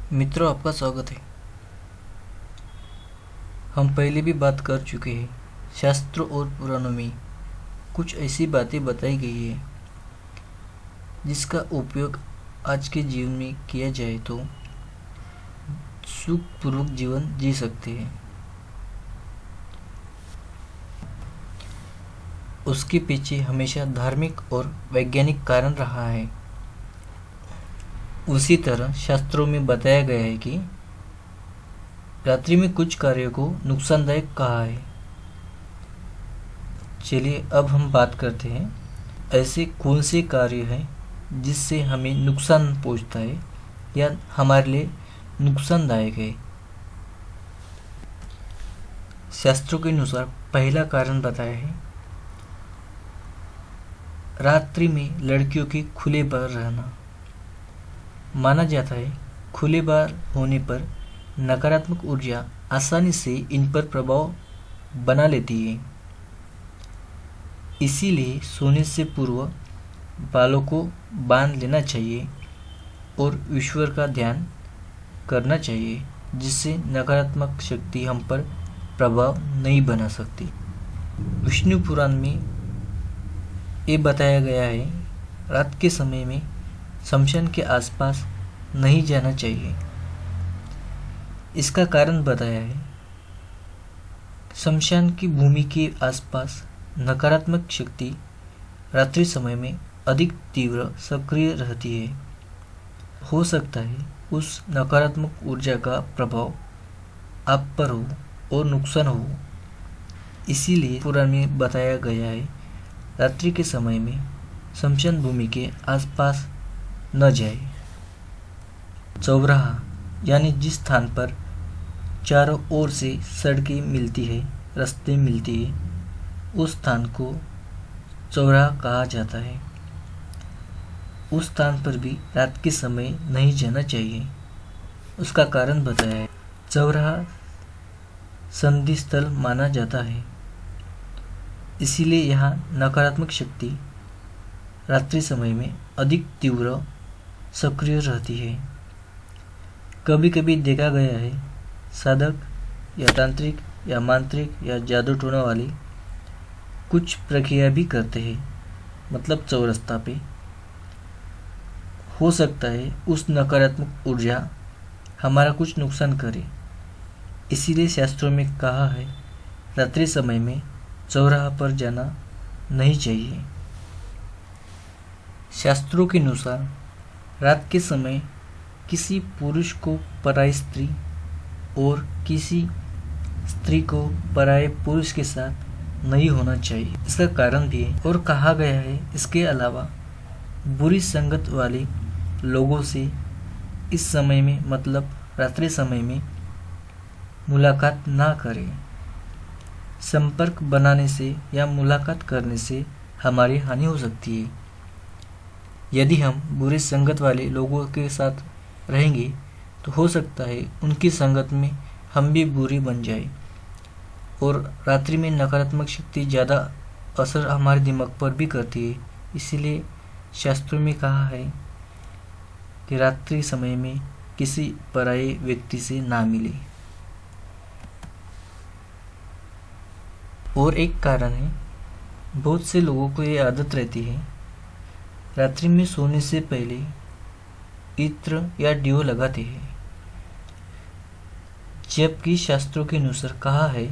मित्रों, आपका स्वागत है। हम पहले भी बात कर चुके हैं। शास्त्रों और पुराणों में कुछ ऐसी बातें बताई गई है जिसका उपयोग आज के जीवन में किया जाए तो सुखपूर्वक जीवन जी सकते हैं। उसके पीछे हमेशा धार्मिक और वैज्ञानिक कारण रहा है। उसी तरह शास्त्रों में बताया गया है कि रात्रि में कुछ कार्यों को नुकसानदायक कहा है। चलिए अब हम बात करते हैं ऐसे कौन से कार्य हैं जिससे हमें नुकसान पहुंचता है या हमारे लिए नुकसानदायक है। शास्त्रों के अनुसार पहला कारण बताया है रात्रि में लड़कियों के खुले बार रहना। माना जाता है खुले बार होने पर नकारात्मक ऊर्जा आसानी से इन पर प्रभाव बना लेती है। इसीलिए सोने से पूर्व बालों को बांध लेना चाहिए और ईश्वर का ध्यान करना चाहिए, जिससे नकारात्मक शक्ति हम पर प्रभाव नहीं बना सकती। विष्णु पुराण में ये बताया गया है रात के समय में शमशान के आसपास नहीं जाना चाहिए। इसका कारण बताया है शमशान की भूमि के आसपास नकारात्मक शक्ति रात्रि समय में अधिक तीव्र सक्रिय रहती है। हो सकता है उस नकारात्मक ऊर्जा का प्रभाव आप पर हो और नुकसान हो। इसीलिए पुराण में बताया गया है रात्रि के समय में शमशान भूमि के आसपास न जाए। चौराहा यानी जिस स्थान पर चारों ओर से सड़कें मिलती है, रास्ते मिलती है, उस स्थान को चौराहा कहा जाता है। उस स्थान पर भी रात के समय नहीं जाना चाहिए। उसका कारण बताया है चौराहा संधि स्थल माना जाता है। इसीलिए यहाँ नकारात्मक शक्ति रात्रि समय में अधिक तीव्र सक्रिय रहती है। कभी कभी देखा गया है साधक या तांत्रिक या मांत्रिक या जादू टोना वाले कुछ प्रक्रिया भी करते हैं, मतलब चौरस्ता पे। हो सकता है उस नकारात्मक ऊर्जा हमारा कुछ नुकसान करे। इसीलिए शास्त्रों में कहा है रात्रि समय में चौराहा पर जाना नहीं चाहिए। शास्त्रों के अनुसार रात के समय किसी पुरुष को पराई स्त्री और किसी स्त्री को पराये पुरुष के साथ नहीं होना चाहिए। इसका कारण भी है और कहा गया है इसके अलावा बुरी संगत वाले लोगों से इस समय में, मतलब रात्रि समय में मुलाकात ना करें। संपर्क बनाने से या मुलाकात करने से हमारी हानि हो सकती है। यदि हम बुरी संगत वाले लोगों के साथ रहेंगे तो हो सकता है उनकी संगत में हम भी बुरी बन जाए और रात्रि में नकारात्मक शक्ति ज़्यादा असर हमारे दिमाग पर भी करती है। इसीलिए शास्त्रों में कहा है कि रात्रि समय में किसी पराये व्यक्ति से ना मिले। और एक कारण है बहुत से लोगों को ये आदत रहती है रात्रि में सोने से पहले इत्र या डिओ लगाते हैं, जबकि शास्त्रों के अनुसार कहा है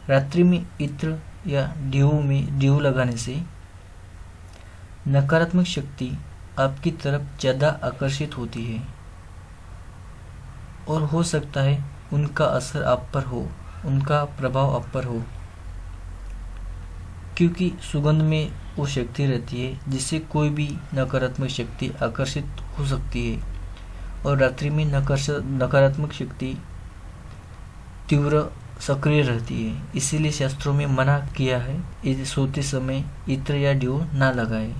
रात्रि में इत्र या डिओ लगाने से नकारात्मक शक्ति आपकी तरफ ज़्यादा आकर्षित होती है और हो सकता है उनका असर आप पर हो, उनका प्रभाव आप पर हो, क्योंकि सुगंध में वो शक्ति रहती है जिससे कोई भी नकारात्मक शक्ति आकर्षित हो सकती है। और रात्रि में नकारात्मक शक्ति तीव्र सक्रिय रहती है। इसीलिए शास्त्रों में मना किया है सोते समय इत्र या डिओ ना लगाए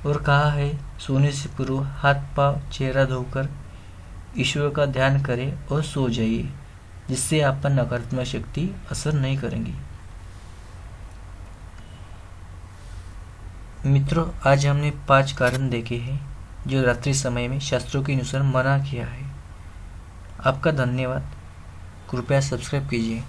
और कहा है सोने से पूर्व हाथ पांव चेहरा धोकर ईश्वर का ध्यान करें और सो जाइए, जिससे आप पर नकारात्मक शक्ति असर नहीं करेंगी। मित्रों, आज हमने 5 कारण देखे हैं जो रात्रि समय में शास्त्रों के अनुसार मना किया है। आपका धन्यवाद। कृपया सब्सक्राइब कीजिए।